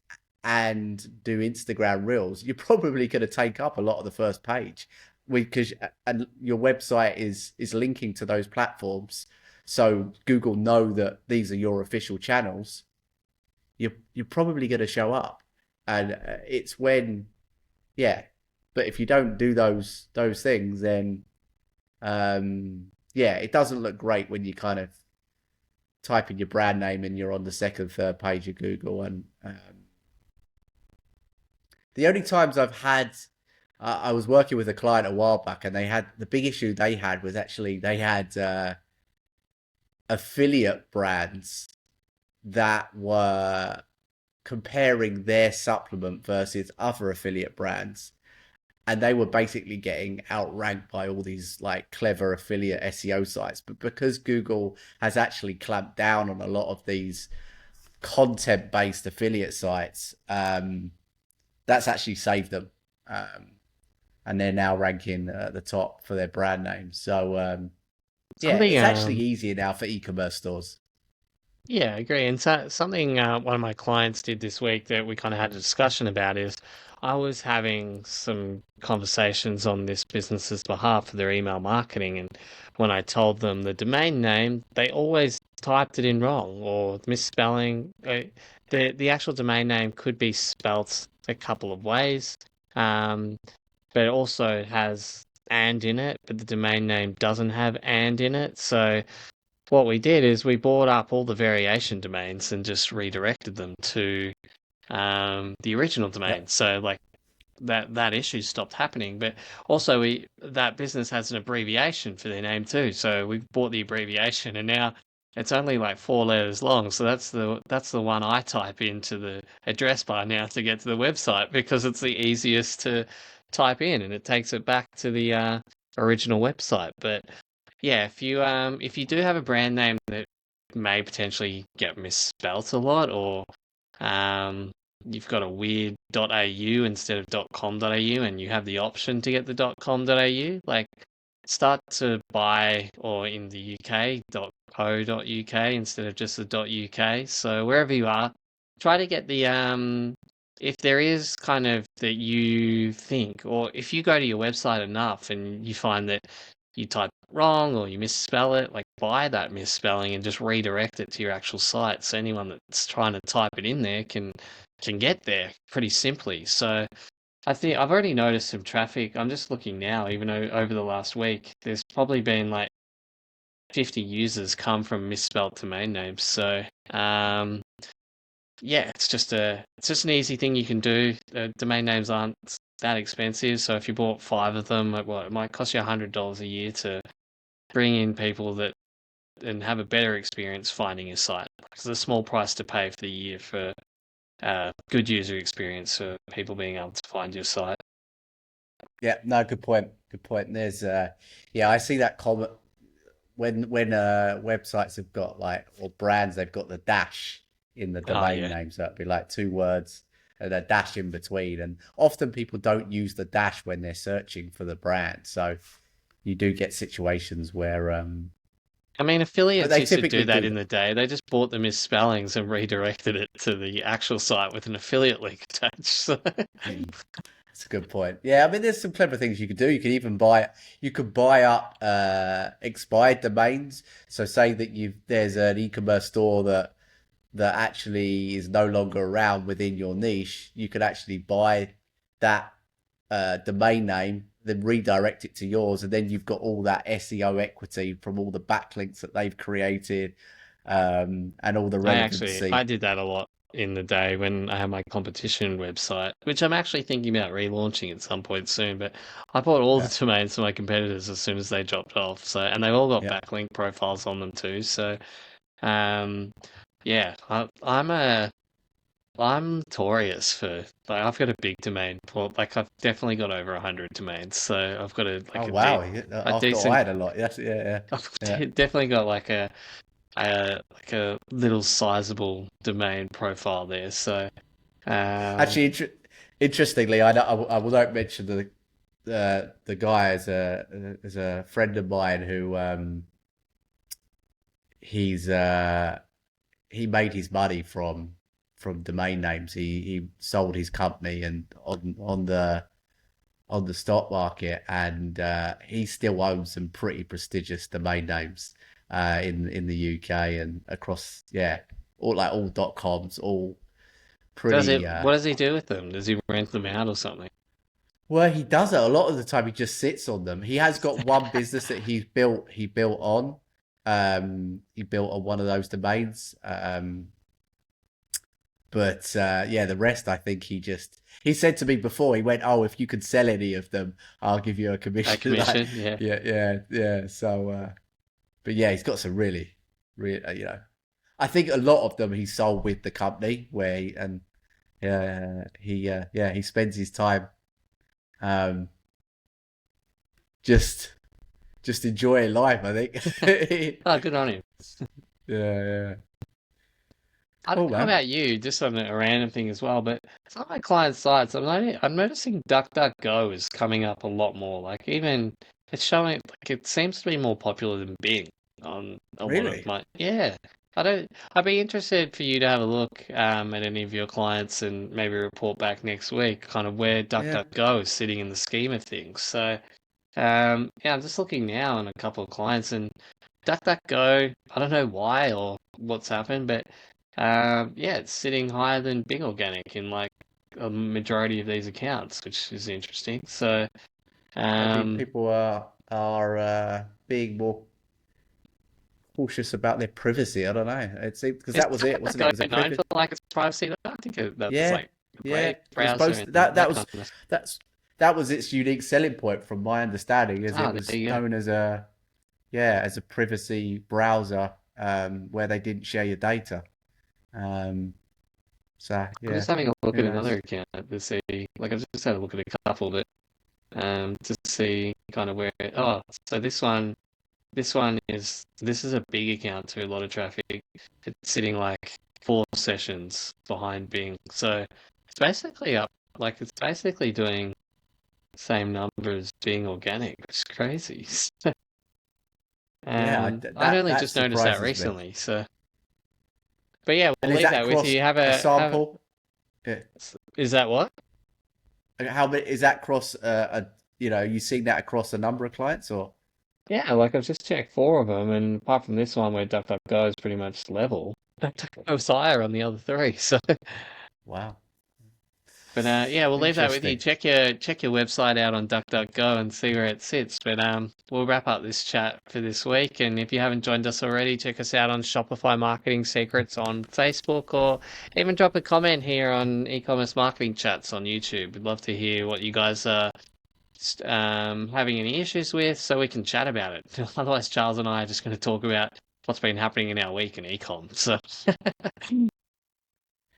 and do Instagram Reels, you're probably going to take up a lot of the first page because and your website is linking to those platforms, so Google know that these are your official channels. You're probably going to show up, and it's when yeah. But if you don't do those things, then yeah, it doesn't look great when you kind of type in your brand name and you're on the second, third page of Google. And the only times I've had, I was working with a client a while back, and they had the big issue they had was actually they had affiliate brands that were comparing their supplement versus other affiliate brands. And they were basically getting outranked by all these like clever affiliate SEO sites. But because Google has actually clamped down on a lot of these content based affiliate sites, that's actually saved them. And they're now ranking at the top for their brand name. So Yeah, Something it's actually easier now for e-commerce stores. Yeah, I agree. And so, something one of my clients did this week that we kind of had a discussion about is I was having some conversations on this business's behalf for their email marketing, and when I told them the domain name, they always typed it in wrong or misspelling. The actual domain name could be spelt a couple of ways, um, but it also has and in it, but the domain name doesn't have and in it. So what we did is we brought up all the variation domains and just redirected them to the original domain. Yep. So like that issue stopped happening. But also we that business has an abbreviation for their name too. So we bought the abbreviation and now it's only like 4 letters long. So that's the one I type into the address bar now to get to the website because it's the easiest to type in and it takes it back to the original website. But yeah, if you do have a brand name that may potentially get misspelt a lot, or um you've got a weird .au instead of .com.au, and you have the option to get the .com.au, like start to buy, or in the UK .co.uk instead of just the .uk. So wherever you are, try to get the if there is kind of that you think, or if you go to your website enough and you find that you type wrong or you misspell it, like buy that misspelling and just redirect it to your actual site. So anyone that's trying to type it in there can get there pretty simply. So I think I've already noticed some traffic. I'm just looking now, even over the last week, there's probably been like 50 users come from misspelled domain names. So yeah, it's just an easy thing you can do. Domain names aren't that expensive, so if you bought 5 of them, like, it might cost you $100 a year to bring in people that and have a better experience finding your site. It's a small price to pay for the year for good user experience for people being able to find your site. Yeah, no, good point. Good point. There's yeah, I see that comment when websites have got like, or brands, they've got the dash in the Oh domain yeah. name, so it'd be like 2 words and a dash in between. And often people don't use the dash when they're searching for the brand, so you do get situations where I mean, but affiliates they used to typically do that do in that. the day. They just bought the misspellings and redirected it to the actual site with an affiliate link attached. So, Hmm. That's a good point. Yeah, I mean, there's some clever things you could do. You could buy up expired domains. So say that there's an e-commerce store that actually is no longer around within your niche. You could actually buy that domain name, then redirect it to yours, and then you've got all that SEO equity from all the backlinks that they've created, and all the I relevancy. did that a lot in the day when I had my competition website, which I'm actually thinking about relaunching at some point soon. But I bought all the Yeah, domains for my competitors as soon as they dropped off. So, and they've all got yeah. backlink profiles on them too. So, um, yeah, I'm notorious for like I've got a big domain pool. Like I've definitely got over 100 domains. So I've got Oh a wow! a I thought I decent. had a lot. Yes, yeah, I've yeah, definitely got like a little sizable domain profile there. So um, Actually, interestingly, I will not mention the guy as a friend of mine who he's he made his money from domain names. He sold his company and on the stock market, and he still owns some pretty prestigious domain names in the UK and across, yeah, all .coms, all pretty. what does he do with them? Does he rent them out or something? Well, he does it a lot of the time. He just sits on them. He has got one business that he's built. He built on. He built on one of those domains. But yeah, the rest, I think he said to me before, he went, "Oh, if you could sell any of them, I'll give you a A commission." Like, commission? Yeah. yeah, yeah, yeah. So, but yeah, he's got some really, I think a lot of them he sold with the company and yeah, he spends his time um just just enjoying life, I think. Oh, good on him. Yeah, yeah. I don't Cool, know man. about you, just on a random thing as well, but some of my client sites, I'm noticing DuckDuckGo is coming up a lot more. Like even it's showing like it seems to be more popular than Bing on a lot of Really? my yeah. I don't. I'd be interested for you to have a look at any of your clients and maybe report back next week, kind of where Yeah. DuckDuckGo is sitting in the scheme of things. So yeah, I'm just looking now on a couple of clients and DuckDuckGo. I don't know why or what's happened, but yeah, it's sitting higher than Bing Organic in like a majority of these accounts, which is interesting. So. Maybe Um, people are being more cautious about their privacy. I don't know. It's because Is that was it, wasn't it? It was a DuckDuckGo known privacy. for like its privacy? I think that's Yeah, like a yeah. great It was browser supposed and that that kind of stuff. that's that was its unique selling point, from my understanding, is it Ah, was there you go. known as a yeah as a privacy browser, where they didn't share your data. Um, so I'm yeah, just having a look who at knows? another account to see, like I've just had a look at a couple, but to see kind of where. Oh, so this is a big account to a lot of traffic. It's sitting like 4 sessions behind Bing, so it's basically up. Like it's basically doing same numbers being organic. It's crazy. Yeah, I'd only that just noticed that surprises me. recently. So, but yeah, And we'll is leave that that with you. across Have a a. sample? Yeah. Is that what? How many is that across you seeing that across a number of clients, or Yeah, like I've just checked 4 of them, and apart from this one where DuckDuckGo is pretty much level, DuckDuckGo's higher on the other three. So, wow, but yeah, we'll leave that with you. interesting. Check your website out on DuckDuckGo and see where it sits. But we'll wrap up this chat for this week. And if you haven't joined us already, check us out on Shopify Marketing Secrets on Facebook, or even drop a comment here on E-commerce Marketing Chats on YouTube. We'd love to hear what you guys are having any issues with, so we can chat about it. Otherwise, Charles and I are just going to talk about what's been happening in our week in ecom. So,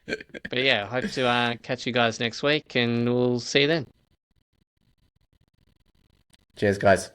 but yeah, hope to catch you guys next week, and we'll see you then. Cheers, guys.